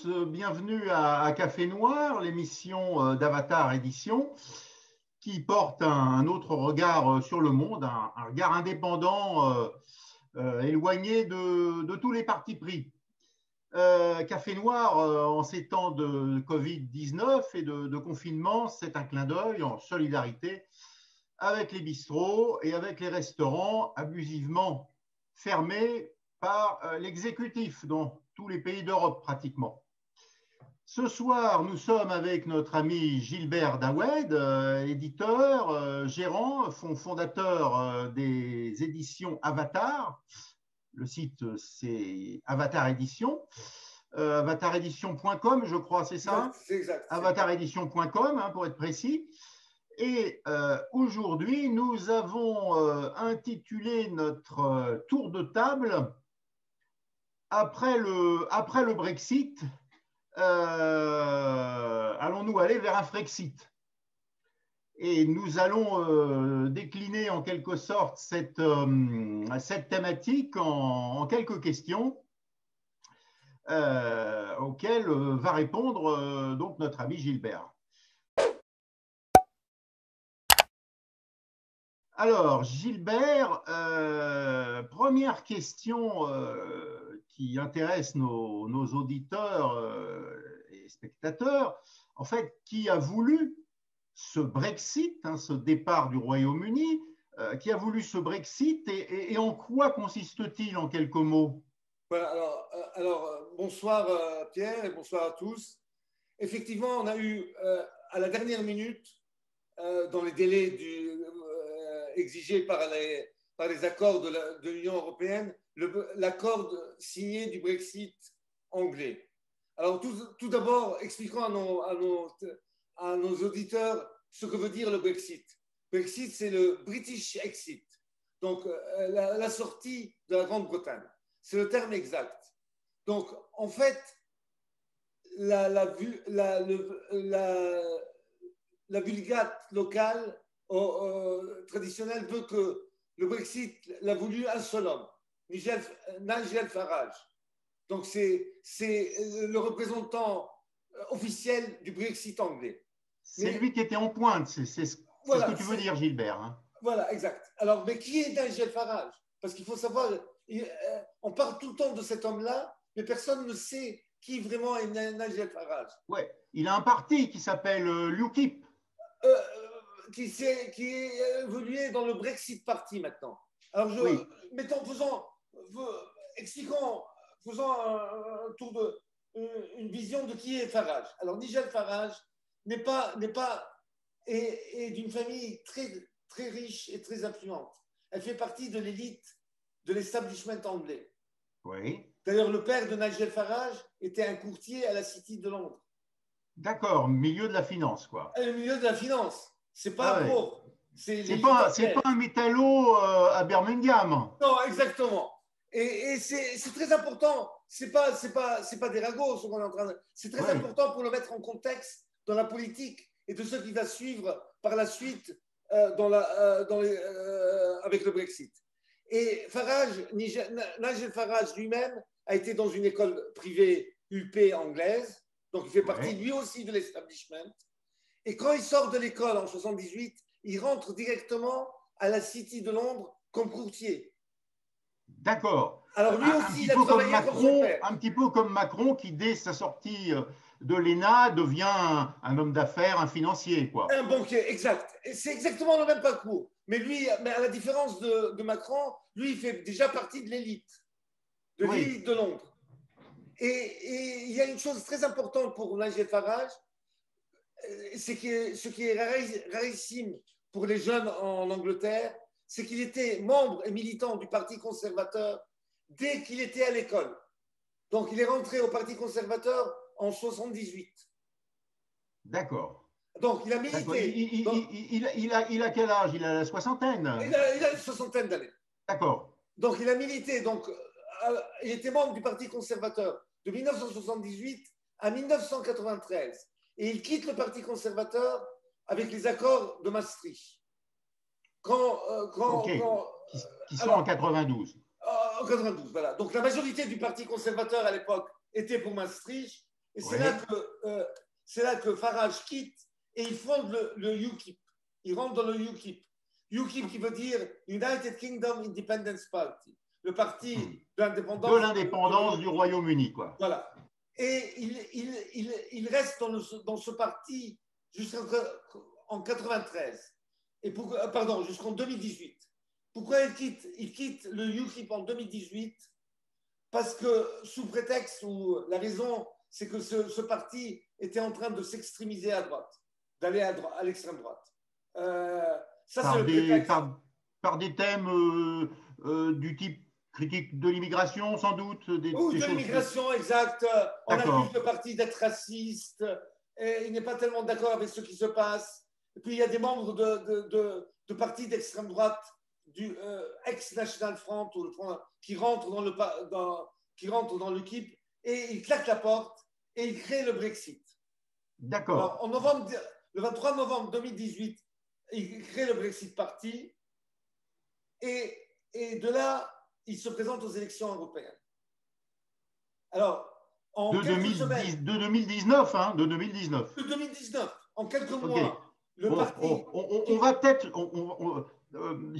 tous, bienvenue à Café Noir, l'émission d'Avatar Édition, qui porte un autre regard sur le monde, un regard indépendant, éloigné de tous les partis pris. Café Noir, en ces temps de Covid-19 et de confinement, c'est un clin d'œil en solidarité avec les bistrots et avec les restaurants abusivement fermés par l'exécutif dans tous les pays d'Europe pratiquement. Ce soir, nous sommes avec notre ami Gilbert Dawed, éditeur, gérant, fondateur des éditions Avatar. Le site, c'est Avatar Édition. Avatarédition.com, je crois, c'est ça? C'est exact. Avatarédition.com, hein, pour être précis. Et aujourd'hui, nous avons intitulé notre tour de table après le Brexit, allons-nous aller vers un Frexit? Et nous allons décliner en quelque sorte cette thématique en quelques questions auxquelles va répondre donc notre ami Gilbert. Alors, Gilbert, première question qui intéresse nos auditeurs et spectateurs. En fait, qui a voulu ce Brexit, hein, ce départ du Royaume-Uni, qui a voulu ce Brexit et en quoi consiste-t-il en quelques mots? Voilà, alors bonsoir Pierre et bonsoir à tous. Effectivement, on a eu à la dernière minute, dans les délais exigés par les accords de l'Union européenne, l'accord signé du Brexit anglais. Alors tout d'abord, expliquons à nos auditeurs ce que veut dire le Brexit. Brexit, c'est le British Exit, donc la sortie de la Grande-Bretagne. C'est le terme exact. Donc, en fait, la vulgate locale traditionnelle veut que le Brexit l'a voulu un seul homme, Nigel Farage. Donc, c'est le représentant officiel du Brexit anglais. C'est lui qui était en pointe, c'est ce que tu veux dire, Gilbert. Hein. Voilà, exact. Alors, mais qui est Nigel Farage? Parce qu'il faut savoir, on parle tout le temps de cet homme-là, mais personne ne sait qui vraiment est Nigel Farage. Ouais, il a un parti qui s'appelle l'UKIP. Qui est évolué dans le Brexit Party maintenant. Alors, expliquons, faisons un tour une vision de qui est Farage. Alors, Nigel Farage est d'une famille très, très riche et très influente. Elle fait partie de l'élite de l'establishment anglais. Oui. D'ailleurs, le père de Nigel Farage était un courtier à la City de Londres. D'accord, milieu de la finance, quoi. Le milieu de la finance. C'est pas un pauvre. C'est pas un métallo à Birmingham. Non, exactement. Et c'est très important. C'est pas des ragots ce qu'on est en train de. C'est très important pour le mettre en contexte dans la politique et de ce qui va suivre par la suite avec le Brexit. Et Nigel Farage lui-même a été dans une école privée UP anglaise, donc il fait partie lui aussi de l'establishment. Et quand il sort de l'école en 78, il rentre directement à la City de Londres comme courtier. D'accord. Alors lui aussi, il a travaillé comme son père. Un petit peu comme Macron qui, dès sa sortie de l'ENA, devient un homme d'affaires, un financier, quoi. Un banquier, exact. C'est exactement le même parcours. Mais à la différence de Macron, lui, il fait déjà partie de l'élite, l'élite de Londres. Et il y a une chose très importante pour Nigel Farage, ce qui est rarissime pour les jeunes en Angleterre, c'est qu'il était membre et militant du Parti conservateur dès qu'il était à l'école. Donc, il est rentré au Parti conservateur en 78. D'accord. Donc, il a milité. Il a quel âge? Il a la soixantaine? Il a une soixantaine d'années. D'accord. Donc, il a milité. Donc, il était membre du Parti conservateur de 1978 à 1993. Et il quitte le Parti conservateur avec les accords de Maastricht. Qui sont en 92. En 92, voilà. Donc la majorité du Parti conservateur à l'époque était pour Maastricht Et Oui. c'est là que Farage quitte et il fonde le UKIP. Il rentre dans le UKIP. UKIP qui veut dire United Kingdom Independence Party, le parti de De l'indépendance l'indépendance du Royaume-Uni, quoi. Voilà. Et il reste dans ce parti jusqu'en 93. Pardon, jusqu'en 2018. Pourquoi il quitte le UKIP en 2018? Parce que sous prétexte, ou la raison, c'est que ce parti était en train de s'extrémiser à droite, d'aller à l'extrême droite. Ça, c'est le prétexte. Par des thèmes du type critique de l'immigration, sans doute. Ou de l'immigration, exact. On accuse le parti d'être raciste. Et il n'est pas tellement d'accord avec ce qui se passe. Et puis, il y a des membres de partis d'extrême droite, du ex-National Front, qui rentrent dans l'équipe et ils claquent la porte et ils créent le Brexit. D'accord. Alors, le 23 novembre 2018, ils créent le Brexit Party et de là, ils se présentent aux élections européennes. Alors, en quelques semaines. De 2019, hein, de 2019. De 2019, en quelques mois, parti.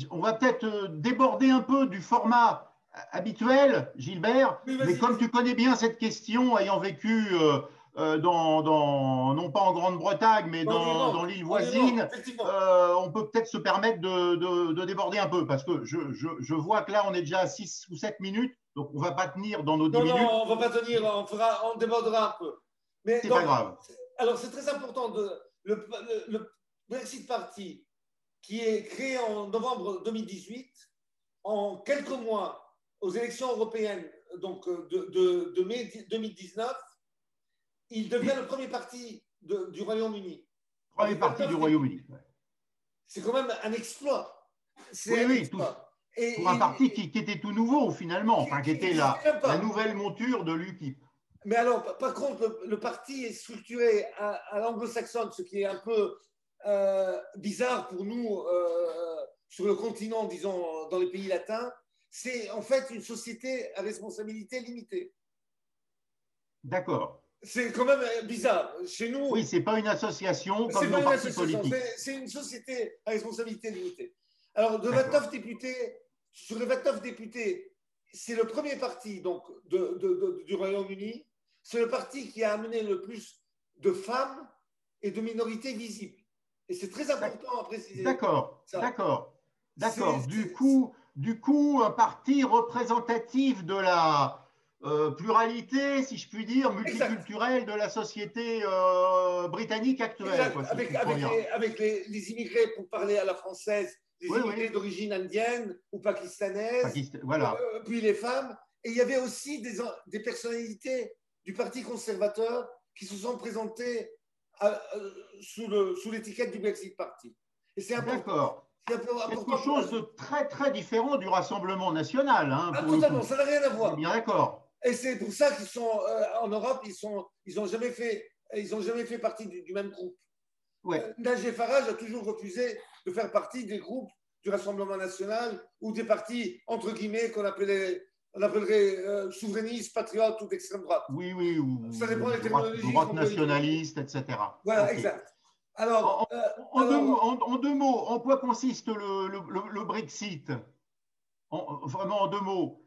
On va peut-être déborder un peu du format habituel, Gilbert, mais comme tu connais bien cette question, ayant vécu non pas en Grande-Bretagne, mais dans l'île voisine, on peut peut-être se permettre de déborder un peu, parce que je vois que là, on est déjà à 6 ou 7 minutes, donc on ne va pas tenir dans nos 10 minutes. Non, on ne va pas tenir, on débordera un peu. C'est pas grave. Alors, c'est très important, le Brexit Party, qui est créé en novembre 2018, en quelques mois, aux élections européennes donc de mai 2019, il devient le premier parti du Royaume-Uni. Premier parti du Royaume-Uni. C'est quand même un exploit. Oui, pour un parti qui était tout nouveau finalement, qui était la nouvelle monture de l'UKIP. Mais alors, par contre, le parti est structuré à l'anglo-saxonne, ce qui est un peu bizarre pour nous sur le continent, disons, dans les pays latins. C'est en fait une société à responsabilité limitée. D'accord. C'est quand même bizarre. Chez nous. Oui, c'est pas une association comme nos partis politiques. C'est une société à responsabilité limitée. Alors, de 29 députés, sur les 29 députés, c'est le premier parti donc, du Royaume-Uni. C'est le parti qui a amené le plus de femmes et de minorités visibles. Et c'est très important à préciser. D'accord. Du coup, un parti représentatif de la pluralité, si je puis dire, multiculturelle de la société britannique actuelle. Quoi, avec les immigrés, pour parler à la française, les immigrés d'origine indienne ou pakistanaise, voilà. Puis les femmes. Et il y avait aussi des personnalités du Parti conservateur qui se sont présentées sous l'étiquette du Brexit Party. Et c'est important. Quelque chose de très, très différent du Rassemblement national. Hein, totalement, ça n'a rien à voir. Bien d'accord. Et c'est pour ça qu'ils sont en Europe, ils n'ont jamais fait partie du même groupe. Ouais. Nigel Farage a toujours refusé de faire partie des groupes du Rassemblement national ou des partis, entre guillemets, qu'on appellerait souverainistes, patriotes ou d'extrême droite. Oui, ou ça dépend des technologies. Droite nationaliste, etc. Voilà, exact. Alors, en deux mots, en quoi consiste le Brexit? Vraiment en deux mots.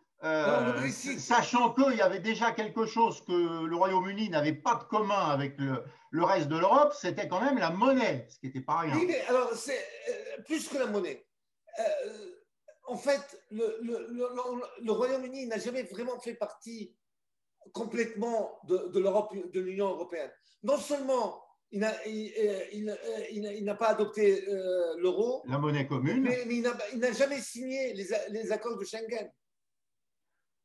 Sachant qu'il y avait déjà quelque chose que le Royaume-Uni n'avait pas de commun avec le reste de l'Europe, c'était quand même la monnaie, ce qui n'était pas rien. Oui, mais alors, c'est plus que la monnaie. En fait, le Royaume-Uni n'a jamais vraiment fait partie complètement de l'Europe, de l'Union européenne. Non seulement il n'a pas adopté l'euro, la monnaie commune, mais il n'a jamais signé les accords de Schengen.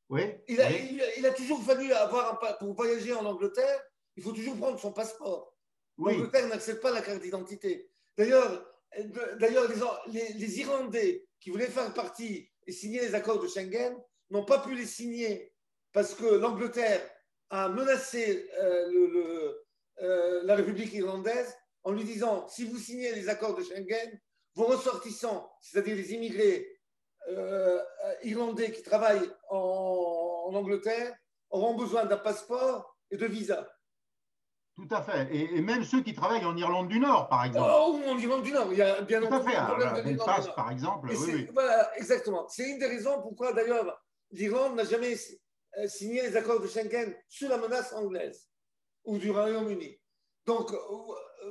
Oui, il a toujours fallu pour voyager en Angleterre, il faut toujours prendre son passeport. Oui. L'Angleterre n'accepte pas la carte d'identité. D'ailleurs, les Irlandais qui voulaient faire partie et signer les accords de Schengen n'ont pas pu les signer parce que l'Angleterre a menacé la République irlandaise en lui disant si vous signez les accords de Schengen, vos ressortissants, c'est-à-dire les immigrés irlandais qui travaillent en Angleterre, auront besoin d'un passeport et de visa. tout à fait. Et même ceux qui travaillent en Irlande du Nord, par exemple. Oh, en Irlande du Nord, il y a bien Tout à entendu fait. un Alors, problème là, de l'Irlande du Belfast, Nord. par exemple, Et oui, c'est, oui. voilà, exactement. C'est une des raisons pourquoi, d'ailleurs, l'Irlande n'a jamais signé les accords de Schengen sous la menace anglaise ou du Royaume-Uni. Donc,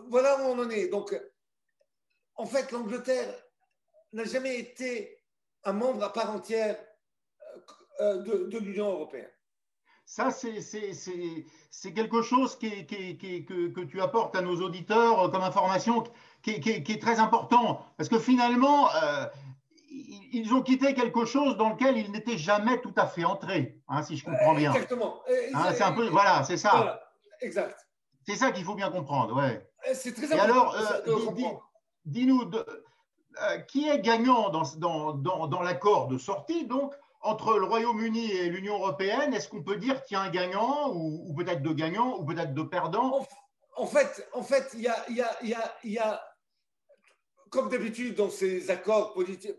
voilà où on en est. Donc, en fait, l'Angleterre n'a jamais été un membre à part entière de l'Union européenne. Ça, c'est quelque chose que tu apportes à nos auditeurs comme information qui est très important. Parce que finalement, ils ont quitté quelque chose dans lequel ils n'étaient jamais tout à fait entrés, hein, si je comprends bien. Exactement. Hein, c'est un peu, voilà, c'est ça. Voilà, exact. C'est ça qu'il faut bien comprendre, ouais. C'est très Et important alors, de comprendre. dis-nous, qui est gagnant dans l'accord de sortie, donc, entre le Royaume-Uni et l'Union européenne? Est-ce qu'on peut dire qu'il y a un gagnant, ou peut-être deux gagnants, ou peut-être deux perdants? En, il y a, comme d'habitude dans ces accords politiques,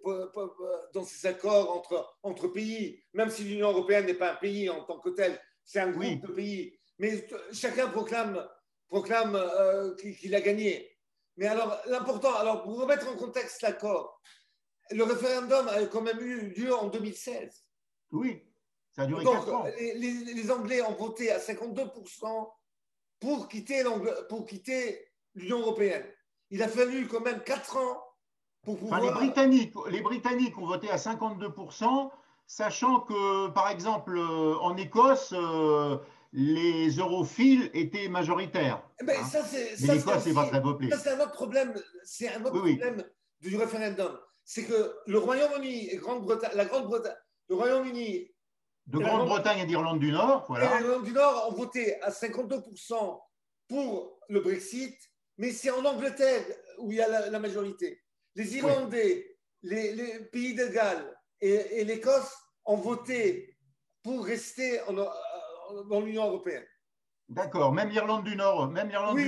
dans ces accords entre pays, même si l'Union européenne n'est pas un pays en tant que tel, c'est un groupe Oui, de pays, mais chacun proclame qu'il a gagné. Mais alors, l'important, alors pour remettre en contexte l'accord, le référendum a quand même eu lieu en 2016. oui, ça a duré Donc, 4 ans. les Anglais ont voté à 52% pour quitter l'Union européenne. Il a fallu quand même 4 ans pour Enfin, pouvoir. Les Britanniques ont voté à 52%, sachant que, par exemple, en Écosse, les europhiles étaient majoritaires. Mais Hein. Mais ça, c'est l'Écosse n'est pas aussi. très Ça, peuplée. c'est un autre problème. C'est un autre Oui, oui. problème du référendum. C'est que le Royaume-Uni et la Grande-Bretagne, le Royaume-Uni De et la Grande Grande-Bretagne et d'Irlande du Nord, et voilà. l'Irlande du Nord ont voté à 52% pour le Brexit, mais c'est en Angleterre où il y a la majorité. Les Oui. Irlandais, les pays de Galles et l'Écosse ont voté pour rester dans l'Union européenne. D'accord. Même l'Irlande Oui, du même Nord, l'Irlande du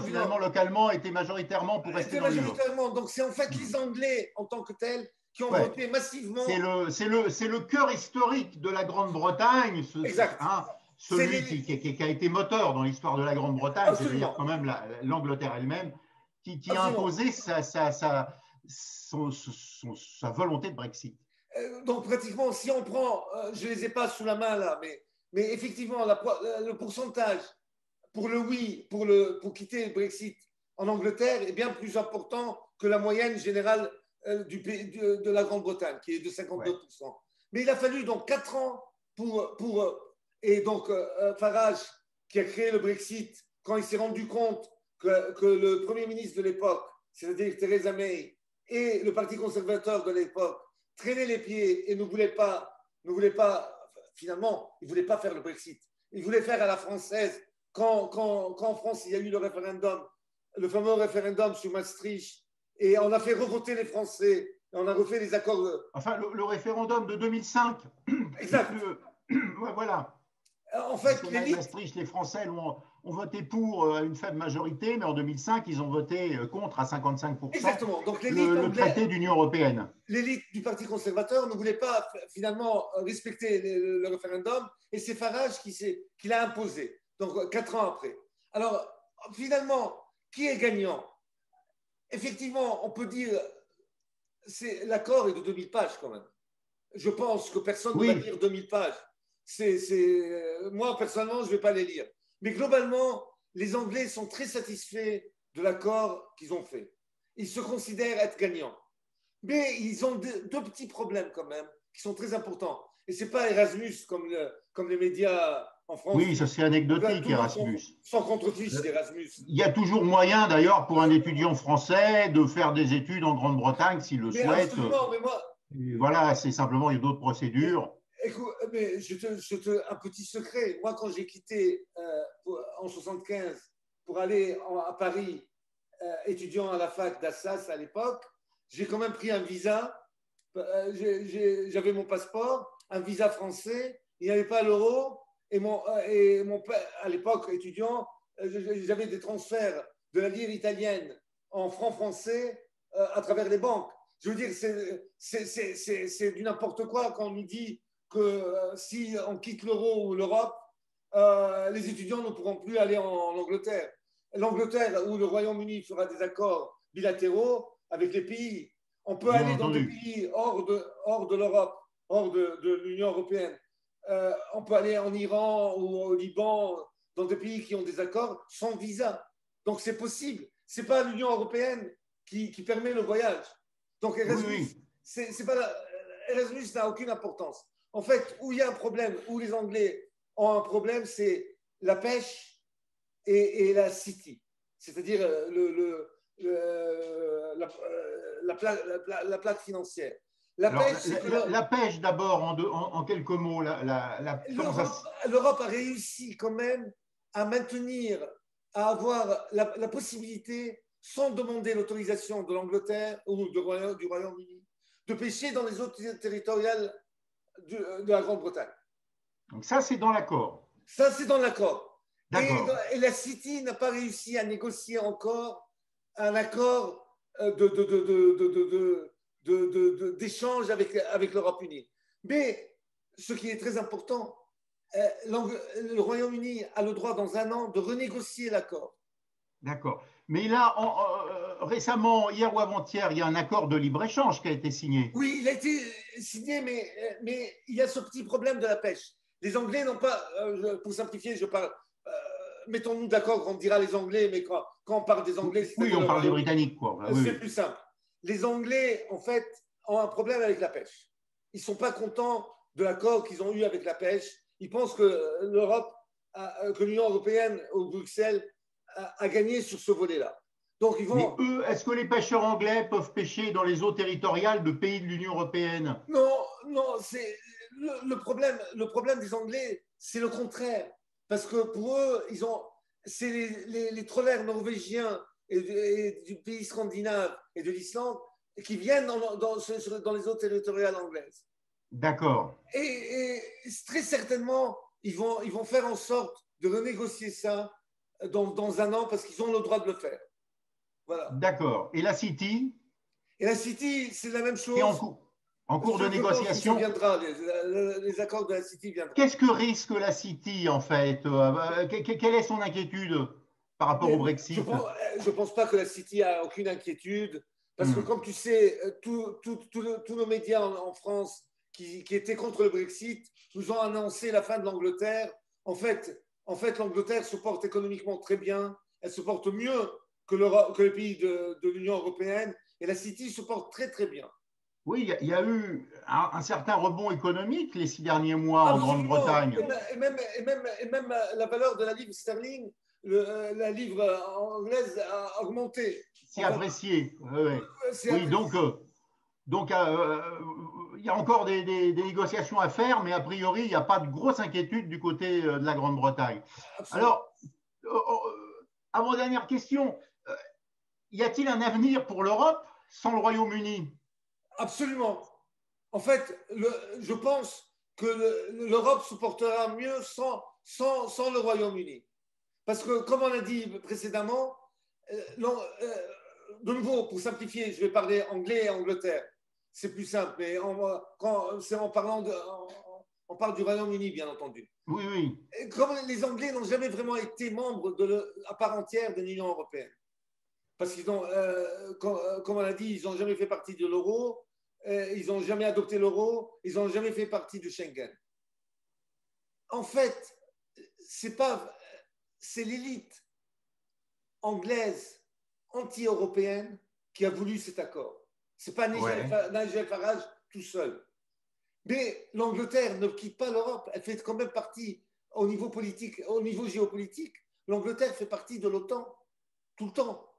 finalement, Nord localement, était majoritairement pour rester était dans l'Union. majoritairement. Donc c'est en fait Hmm. les Anglais en tant que tels qui ont Ouais. voté massivement. C'est le cœur historique de la Grande-Bretagne, Exact. hein, C'est celui qui a été moteur dans l'histoire de la Grande-Bretagne, c'est-à-dire absolument, quand même l'Angleterre elle-même, qui a absolument. imposé sa volonté de Brexit. Donc pratiquement, si on prend, je ne les ai pas sous la main là, mais effectivement, le pourcentage pour le oui, pour quitter le Brexit en Angleterre est bien plus important que la moyenne générale de la Grande-Bretagne, qui est de Ouais. 52%. Mais il a fallu donc 4 ans et donc Farage, qui a créé le Brexit, quand il s'est rendu compte que le Premier ministre de l'époque, c'est-à-dire Theresa May, et le Parti conservateur de l'époque traînaient les pieds et ne voulaient pas finalement, ils ne voulaient pas faire le Brexit. Ils voulaient faire à la française quand en France, il y a eu le référendum, le fameux référendum sur Maastricht, et on a fait revoter les Français, et on a refait les accords. Enfin, le référendum de 2005, Exact. ouais, voilà. En Parce fait, que l'élite, Maastricht, les Français ont voté pour à une faible majorité, mais en 2005, ils ont voté contre à 55% exactement. Donc l'élite le anglaise, traité d'Union européenne. l'élite du Parti conservateur ne voulait pas finalement respecter le référendum, et c'est Farage qui l'a imposé, donc 4 ans après. Alors, finalement, qui est gagnant? Effectivement, on peut dire, l'accord est de 2000 pages quand même. Je pense que personne ne va Oui, lire 2000 pages. Moi, personnellement, je ne vais pas les lire. Mais globalement, les Anglais sont très satisfaits de l'accord qu'ils ont fait. Ils se considèrent être gagnants. Mais ils ont deux petits problèmes quand même, qui sont très importants. Et ce n'est pas Erasmus, comme les médias en France oui, disent. ça c'est Là, anecdotique, tout le monde Erasmus. s'en contrefiche Euh, d'Erasmus. Il y a toujours moyen, d'ailleurs, pour un étudiant français de faire des études en Grande-Bretagne s'il le Mais souhaite. absolument, mais moi, Et voilà, c'est simplement, il y a d'autres mais, procédures. écoute, mais un petit secret. Moi, quand j'ai quitté en 75 pour aller à Paris, étudiant à la fac d'Assas à l'époque, j'ai quand même pris un visa. J'avais mon passeport, un visa français, il n'y avait pas l'euro. Et mon père, à l'époque, étudiant, j'avais des transferts de la lire italienne en francs français à travers les banques. Je veux dire, c'est du n'importe quoi quand on nous dit que si on quitte l'euro ou l'Europe, les étudiants ne pourront plus aller en Angleterre. L'Angleterre ou le Royaume-Uni fera des accords bilatéraux avec les pays. On peut Bien aller dans des entendu. pays hors de l'Europe, hors de l'Union européenne. On peut aller en Iran ou au Liban, dans des pays qui ont des accords sans visa. Donc c'est possible. Ce n'est pas l'Union européenne qui permet le voyage. Donc Oui, Erasmus, oui. c'est pas Erasmus n'a aucune importance. En fait, où il y a un problème, où les Anglais ont un problème, c'est la pêche et la city. C'est-à-dire la plaque financière. La Alors, pêche, c'est que la pêche d'abord, en quelques mots, comment ça se... l'Europe a réussi quand même à maintenir, à avoir la possibilité, sans demander l'autorisation de l'Angleterre ou du Royaume-Uni, de pêcher dans les eaux territoriales de la Grande-Bretagne. Donc ça, c'est dans l'accord. Ça, c'est dans l'accord. D'accord. Et la City n'a pas réussi à négocier encore un accord d'échange avec l'Europe unie. Mais ce qui est très important, le Royaume-Uni a le droit dans un an de renégocier l'accord. D'accord. Mais là, récemment, hier ou avant-hier, il y a un accord de libre-échange qui a été signé. Oui, il a été signé, mais il y a ce petit problème de la pêche. Les Anglais n'ont pas, pour simplifier, je parle, mettons-nous d'accord quand on dira les Anglais, mais quand on parle des Anglais, Oui, c'est-à-dire on le parle des Royaume-Uni, Britanniques, quoi. Oui, c'est oui. plus simple. Les Anglais, en fait, ont un problème avec la pêche. Ils ne sont pas contents de l'accord qu'ils ont eu avec la pêche. Ils pensent que l'Europe, que l'Union européenne ou Bruxelles a gagné sur ce volet-là. Donc, ils Mais vont. eux, est-ce que les pêcheurs anglais peuvent pêcher dans les eaux territoriales de pays de l'Union européenne? Non, non, c'est le problème des Anglais, c'est le contraire. Parce que pour eux, c'est les trawlers norvégiens et du pays scandinave et de l'Islande qui viennent dans les eaux territoriales anglaises. D'accord. Et très certainement, ils vont faire en sorte de renégocier ça dans un an parce qu'ils ont le droit de le faire. Voilà. D'accord. Et la City, Et la City, c'est la même qui est chose. en cours de Je pense que ça négociation. viendra, les accords de la City viendront. Qu'est-ce que risque la City, en fait? Quelle est son inquiétude par rapport au Mais Brexit? je pense pas que la City a aucune inquiétude, parce que Hmm. comme tu sais, tous nos médias en France qui étaient contre le Brexit nous ont annoncé la fin de l'Angleterre. En fait, l'Angleterre se porte économiquement très bien, elle se porte mieux que les pays de l'Union européenne, et la City se porte très très bien. Oui, il y a eu un certain rebond économique les 6 derniers mois en Absolument. Grande-Bretagne. Et même la valeur de la livre sterling, la livre anglaise a augmenté. C'est En fait, apprécié. Ouais. c'est Oui, apprécié. il y a encore des négociations à faire, mais a priori, il n'y a pas de grosse inquiétude du côté de la Grande-Bretagne. Absolument. Alors, avant-dernière question, y a-t-il un avenir pour l'Europe sans le Royaume-Uni? Absolument. En fait, je pense que l'Europe se portera mieux sans le Royaume-Uni. Parce que, comme on a dit précédemment, de nouveau, pour simplifier, je vais parler anglais et Angleterre. C'est plus simple, mais c'est en parlant on parle du Royaume-Uni, bien entendu. Oui, oui. Et comme les Anglais n'ont jamais vraiment été membres à part entière de l'Union européenne, parce qu'ils ont, comme on a dit, ils n'ont jamais fait partie de l'euro, ils n'ont jamais adopté l'euro, ils n'ont jamais fait partie de Schengen. En fait, c'est l'élite anglaise anti-européenne qui a voulu cet accord. Ce n'est pas Ouais. Nigel Farage tout seul. Mais l'Angleterre ne quitte pas l'Europe. Elle fait quand même partie, au niveau politique, au niveau géopolitique, l'Angleterre fait partie de l'OTAN tout le temps.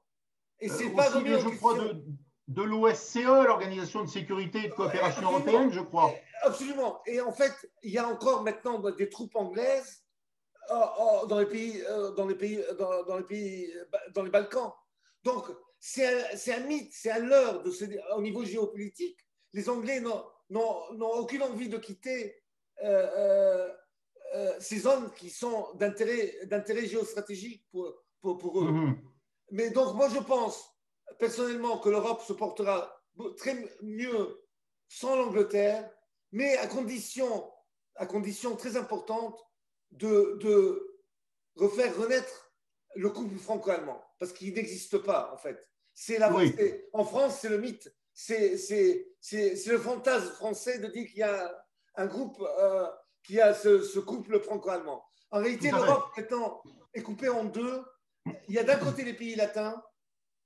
Et c'est pas Aussi, remis en je crois, question. de l'OSCE, l'Organisation de sécurité et de coopération Absolument. européenne, je crois. Absolument. Et en fait, il y a encore maintenant des troupes anglaises dans les pays, dans les Balkans. Donc, c'est un mythe, c'est un leurre au niveau géopolitique. Les Anglais n'ont aucune envie de quitter ces zones qui sont d'intérêt géostratégique pour eux. Mhm. Mais donc, moi, je pense personnellement que l'Europe se portera très mieux sans l'Angleterre, mais à condition très importante de refaire renaître le couple franco-allemand, parce qu'il n'existe pas, en fait. Oui. En France, c'est le mythe, c'est le fantasme français de dire qu'il y a un groupe qui a ce couple franco-allemand. En réalité, l'Europe est coupée en deux. Il y a d'un côté les pays latins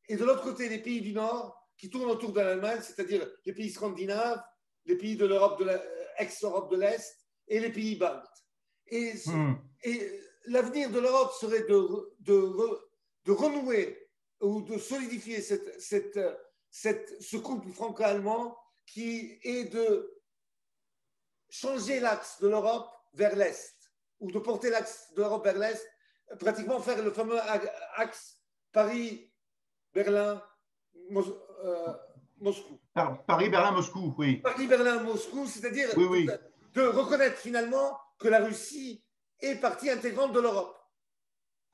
et de l'autre côté les pays du Nord qui tournent autour de l'Allemagne, c'est-à-dire les pays scandinaves, les pays de l'Europe ex-Europe de l'Est et les pays baltes. Et l'avenir de l'Europe serait de renouer ou de solidifier ce couple franco-allemand qui est de changer l'axe de l'Europe vers l'Est ou de porter l'axe de l'Europe vers l'Est, pratiquement faire le fameux axe Paris-Berlin, Moscou. Paris-Berlin-Moscou, oui. Paris-Berlin-Moscou, c'est-à-dire oui. de reconnaître finalement que la Russie est partie intégrante de l'Europe.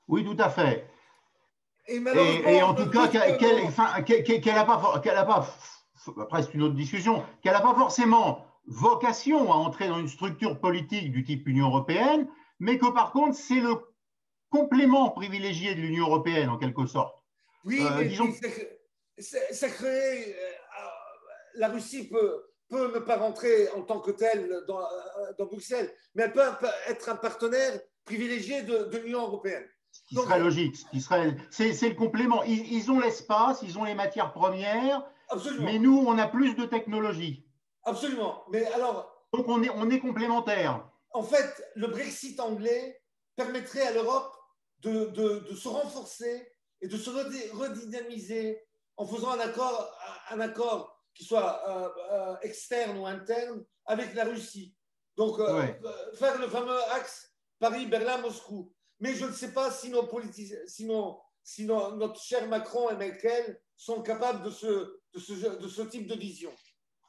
Oui, tout à fait. Et malheureusement, et en tout cas, qu'elle n'a pas, après c'est une autre discussion, qu'elle n'a pas forcément vocation à entrer dans une structure politique du type Union européenne, mais que par contre, c'est le complément privilégié de l'Union européenne, en quelque sorte. Oui, mais disons... ça crée... la Russie peut ne pas rentrer en tant que telle dans Bruxelles, mais elle peut être un partenaire privilégié de l'Union européenne. Ce qui serait logique, c'est le complément. Ils ont l'espace, ils ont les matières premières, absolument. Mais nous, on a plus de technologie. Absolument. Mais alors, donc on est complémentaires. En fait, le Brexit anglais permettrait à l'Europe de se renforcer et de se redynamiser en faisant un accord qui soit externe ou interne avec la Russie. Donc, faire le fameux axe Paris-Berlin-Moscou. Mais je ne sais pas si notre cher Macron et Merkel sont capables de ce type de vision.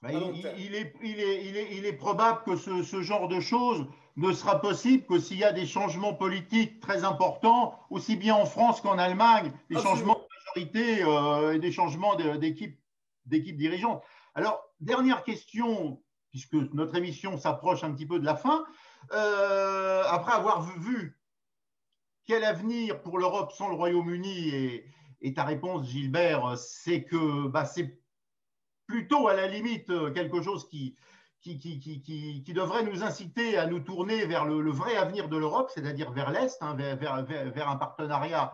Il est probable que ce genre de choses ne sera possible que s'il y a des changements politiques très importants, aussi bien en France qu'en Allemagne, des changements de majorité et des changements d'équipe dirigeante. Alors, dernière question, puisque notre émission s'approche un petit peu de la fin. Après avoir vu quel avenir pour l'Europe sans le Royaume-Uni, et ta réponse, Gilbert, c'est que c'est plutôt à la limite quelque chose qui devrait nous inciter à nous tourner vers le vrai avenir de l'Europe, c'est-à-dire vers l'Est, hein, vers un partenariat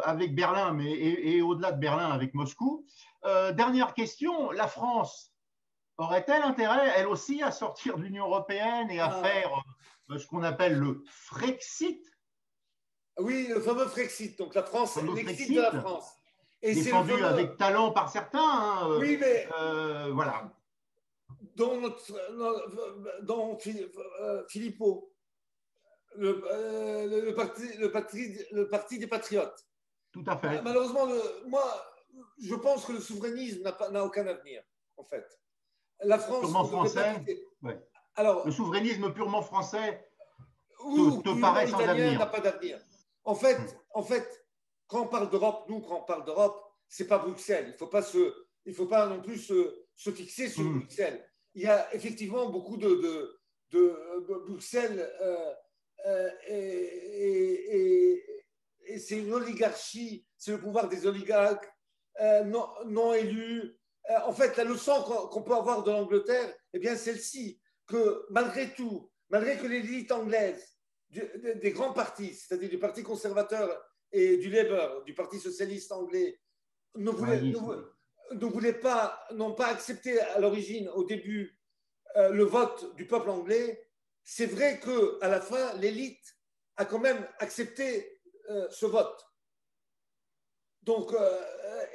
avec Berlin, et au-delà de Berlin avec Moscou. Dernière question, la France aurait-elle intérêt, elle aussi, à sortir de l'Union européenne et à faire ce qu'on appelle le Frexit? Oui, le fameux Frexit, donc la France, l'exit de la France. Et défendu avec talent par certains. Hein, oui, mais voilà. Dont Philippot, le parti des patriotes. Tout à fait. Malheureusement, moi, je pense que le souverainisme n'a aucun avenir, en fait. La France purement français. Ouais. Alors, le souverainisme purement français te paraît sans avenir. N'a pas d'avenir. En fait, quand on parle d'Europe, quand on parle d'Europe, c'est pas Bruxelles. Il faut pas non plus se fixer sur Bruxelles. Il y a effectivement beaucoup de Bruxelles et c'est une oligarchie, c'est le pouvoir des oligarques non élus. En fait, la leçon qu'on peut avoir de l'Angleterre, eh bien, celle-ci, que malgré tout, malgré que l'élite anglaise des grands partis, c'est-à-dire du Parti conservateur et du Labour, du Parti socialiste anglais, n'ont pas accepté à l'origine, au début, le vote du peuple anglais. C'est vrai qu'à la fin, l'élite a quand même accepté ce vote. Donc,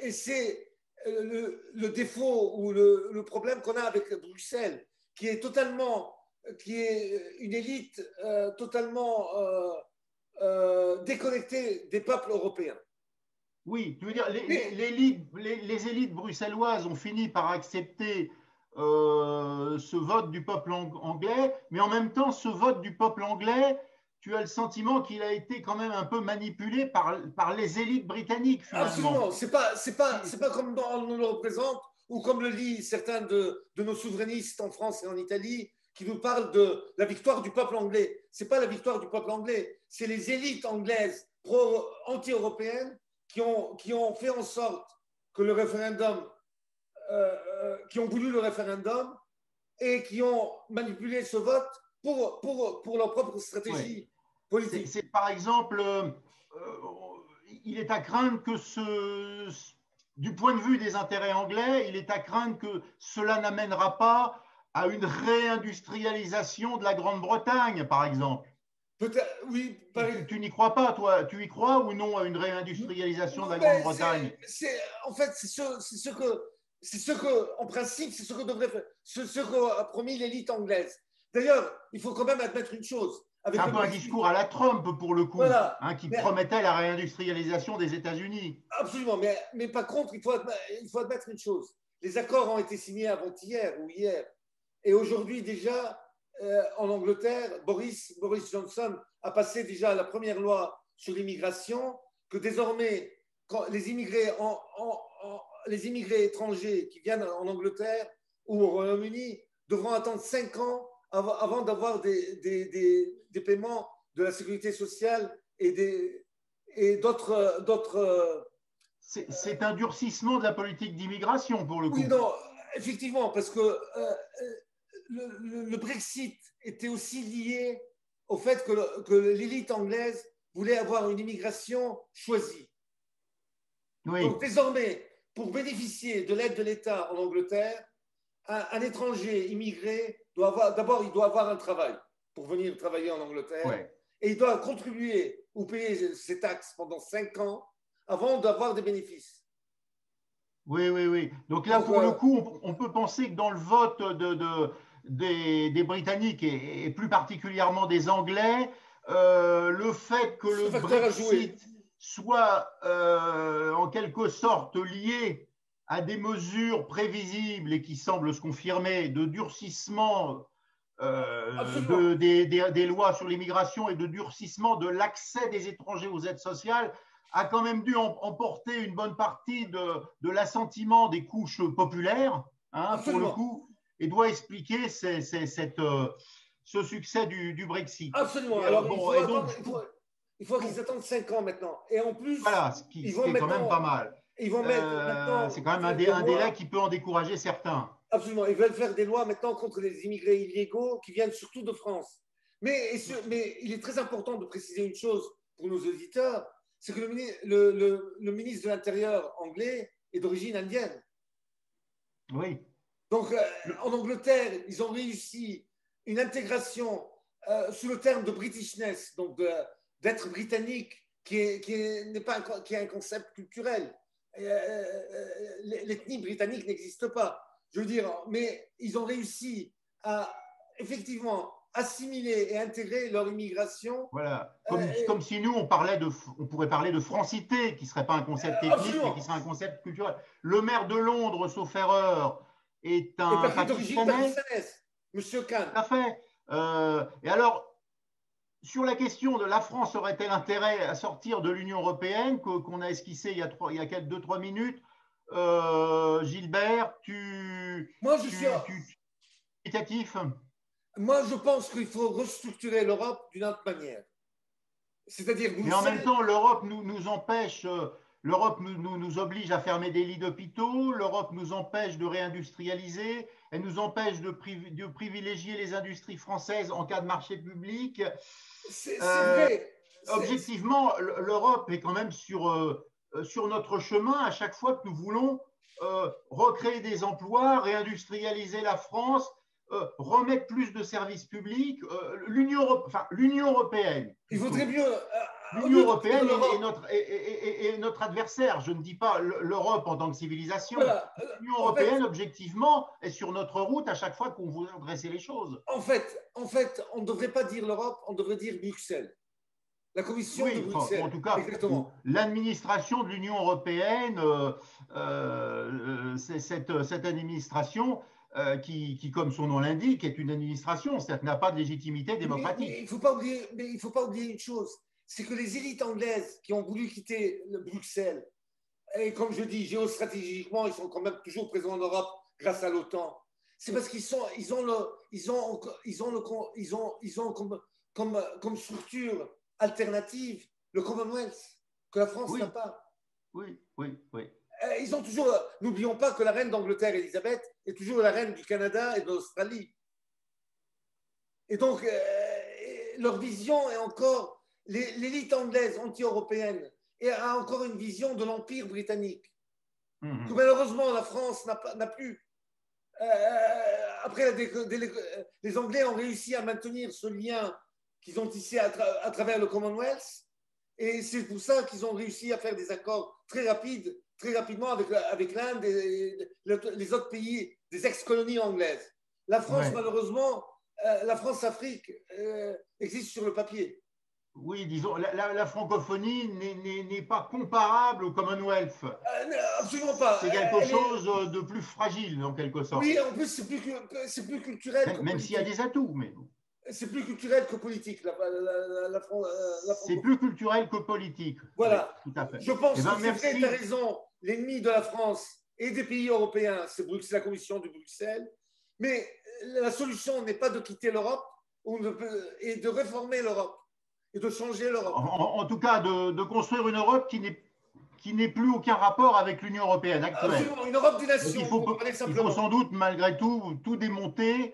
et c'est le défaut ou le problème qu'on a avec Bruxelles, qui est une élite totalement déconnectée des peuples européens. Oui, tu veux dire, les élites bruxelloises ont fini par accepter ce vote du peuple anglais, mais en même temps, ce vote du peuple anglais, tu as le sentiment qu'il a été quand même un peu manipulé par les élites britanniques, finalement. Absolument, c'est pas comme on nous le représente, ou comme le disent certains de nos souverainistes en France et en Italie, qui nous parle de la victoire du peuple anglais. Ce n'est pas la victoire du peuple anglais, c'est les élites anglaises anti-européennes qui ont fait en sorte que le référendum, qui ont voulu le référendum et qui ont manipulé ce vote pour leur propre stratégie politique. C'est par exemple, il est à craindre que du point de vue des intérêts anglais, il est à craindre que cela n'amènera pas à une réindustrialisation de la Grande-Bretagne, par exemple. Oui, tu n'y crois pas, toi? Tu y crois ou non à une réindustrialisation de la Grande-Bretagne? En fait, c'est ce que, en principe, c'est ce que devrait faire, ce que a promis l'élite anglaise. D'ailleurs, il faut quand même admettre une chose. C'est un peu un discours à la Trump, pour le coup, voilà. Qui promettait la réindustrialisation des États-Unis. Absolument, mais par contre, il faut admettre une chose. Les accords ont été signés avant-hier ou hier. Et aujourd'hui, déjà, en Angleterre, Boris Johnson a passé déjà la première loi sur l'immigration, que désormais, quand les immigrés étrangers qui viennent en Angleterre ou au Royaume-Uni devront attendre 5 ans avant d'avoir des paiements de la sécurité sociale et d'autres. C'est un durcissement de la politique d'immigration, pour le coup. Oui, non, effectivement, parce que le Brexit était aussi lié au fait que l'élite anglaise voulait avoir une immigration choisie. Oui. Donc désormais, pour bénéficier de l'aide de l'État en Angleterre, un étranger immigré d'abord il doit avoir un travail pour venir travailler en Angleterre, ouais. Et il doit contribuer ou payer ses taxes pendant 5 ans avant d'avoir des bénéfices. Oui. Donc là, pour le coup, on peut penser que dans le vote des Britanniques et plus particulièrement des Anglais, le fait que le Brexit soit en quelque sorte lié à des mesures prévisibles et qui semblent se confirmer de durcissement des lois sur l'immigration et de durcissement de l'accès des étrangers aux aides sociales a quand même dû emporter une bonne partie de l'assentiment des couches populaires, pour le coup, et doit expliquer ce succès du Brexit. Absolument. Alors, il faut qu'ils attendent 5 ans maintenant. Et en plus, voilà, ce qui est quand même pas mal. Ils vont mettre maintenant. C'est quand même un délai qui peut en décourager certains. Absolument. Ils veulent faire des lois maintenant contre les immigrés illégaux qui viennent surtout de France. Mais il est très important de préciser une chose pour nos auditeurs, c'est que le ministre de l'Intérieur anglais est d'origine indienne. Oui. Donc, en Angleterre, ils ont réussi une intégration sous le terme de Britishness, donc d'être britannique, qui est un concept culturel. L'ethnie britannique n'existe pas. Je veux dire, mais ils ont réussi à effectivement assimiler et intégrer leur immigration. Voilà, comme si nous, on pourrait parler de francité, qui ne serait pas un concept ethnique, mais qui serait un concept culturel. Le maire de Londres, sauf erreur, est un Pakistanais, Monsieur Khan. Tout à fait. Et alors, sur la question de la France aurait-elle intérêt à sortir de l'Union européenne, qu'on a esquissé il y a 2-3 minutes, Gilbert, Moi, je suis qualitatif. Moi, je pense qu'il faut restructurer l'Europe d'une autre manière. C'est-à-dire, mais en même temps, l'Europe nous empêche, l'Europe nous oblige à fermer des lits d'hôpitaux, l'Europe nous empêche de réindustrialiser, elle nous empêche de privilégier les industries françaises en cas de marché public. C'est vrai. Objectivement, l'Europe est quand même sur notre chemin à chaque fois que nous voulons recréer des emplois, réindustrialiser la France, remettre plus de services publics. L'Union européenne. Il vaudrait mieux. L'Union européenne est notre adversaire. Je ne dis pas l'Europe en tant que civilisation. Voilà. L'Union européenne, objectivement, est sur notre route à chaque fois qu'on veut redresser les choses. En fait, on ne devrait pas dire l'Europe, on devrait dire Bruxelles. La Commission de Bruxelles. En tout cas, l'administration de l'Union européenne, cette administration qui, comme son nom l'indique, est une administration, c'est-à-dire n'a pas de légitimité démocratique. Mais il ne faut pas oublier une chose, c'est que les élites anglaises qui ont voulu quitter Bruxelles, et comme je dis, géostratégiquement, ils sont quand même toujours présents en Europe grâce à l'OTAN, c'est parce ils ont comme structure alternative le Commonwealth que la France n'a pas. Oui, oui, oui. Ils ont toujours, n'oublions pas que la reine d'Angleterre, Elisabeth, est toujours la reine du Canada et de l'Australie. Et donc, leur vision est encore, l'élite anglaise anti-européenne a encore une vision de l'Empire britannique. Que malheureusement, la France n'a plus. Après, les Anglais ont réussi à maintenir ce lien qu'ils ont tissé à travers le Commonwealth. Et c'est pour ça qu'ils ont réussi à faire des accords très rapidement avec l'Inde et les autres pays des ex-colonies anglaises. La France, malheureusement, la France-Afrique existe sur le papier. Oui, disons, la francophonie n'est pas comparable au Commonwealth. Absolument pas. C'est quelque chose de plus fragile, en quelque sorte. Oui, en plus, c'est plus culturel que même politique. s'il y a des atouts, mais... C'est plus culturel que politique, la c'est plus culturel que politique. Voilà. Oui, tout à fait. Je pense que c'est vrai, tu as raison. L'ennemi de la France et des pays européens, c'est la Commission de Bruxelles. Mais la solution n'est pas de quitter l'Europe et de réformer l'Europe et de changer l'Europe. En tout cas, de construire une Europe qui n'ait plus aucun rapport avec l'Union européenne actuelle. Absolument, une Europe des nations. Il faut sans doute, malgré tout démonter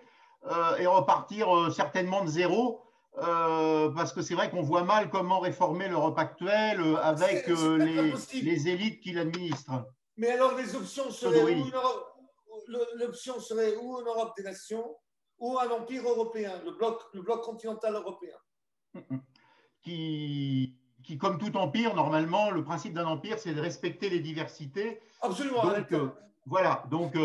et repartir certainement de zéro. Parce que c'est vrai qu'on voit mal comment réformer l'Europe actuelle avec les élites qui l'administrent. Mais alors, les options seraient l'option serait ou une Europe des nations ou un empire européen, le bloc continental européen. Qui, comme tout empire, normalement, le principe d'un empire, c'est de respecter les diversités. Absolument. Donc, voilà, donc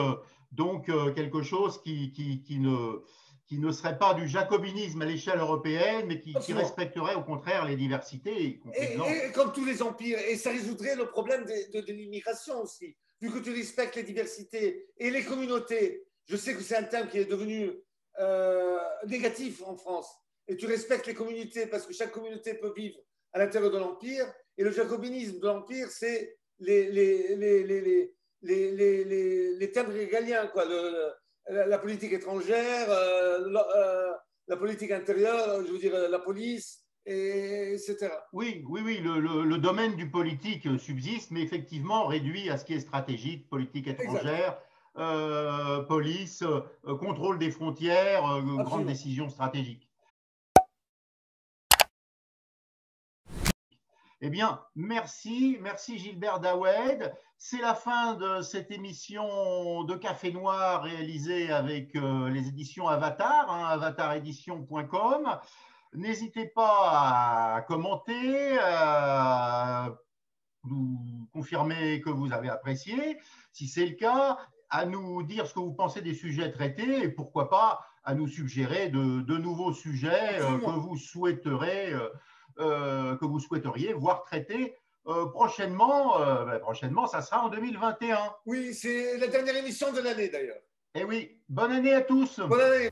quelque chose qui ne serait pas du jacobinisme à l'échelle européenne, mais qui respecterait au contraire les diversités. Et comme tous les empires, et ça résoudrait le problème de l'immigration aussi, vu que tu respectes les diversités et les communautés. Je sais que c'est un terme qui est devenu négatif en France, et tu respectes les communautés parce que chaque communauté peut vivre à l'intérieur de l'empire, et le jacobinisme de l'empire, c'est les termes régaliens, quoi, la politique étrangère, la politique intérieure, je veux dire la police, etc. Oui, le domaine du politique subsiste, mais effectivement réduit à ce qui est stratégique, politique étrangère, police, contrôle des frontières, grandes décisions stratégiques. Eh bien, merci Gilbert Daoued. C'est la fin de cette émission de Café Noir réalisée avec les éditions Avatar, avataredition.com. N'hésitez pas à commenter, à nous confirmer que vous avez apprécié. Si c'est le cas, à nous dire ce que vous pensez des sujets traités et pourquoi pas à nous suggérer de nouveaux sujets que vous souhaiteriez voir traités prochainement. Prochainement, ça sera en 2021. Oui, c'est la dernière émission de l'année d'ailleurs. Eh oui, bonne année à tous. Bonne année.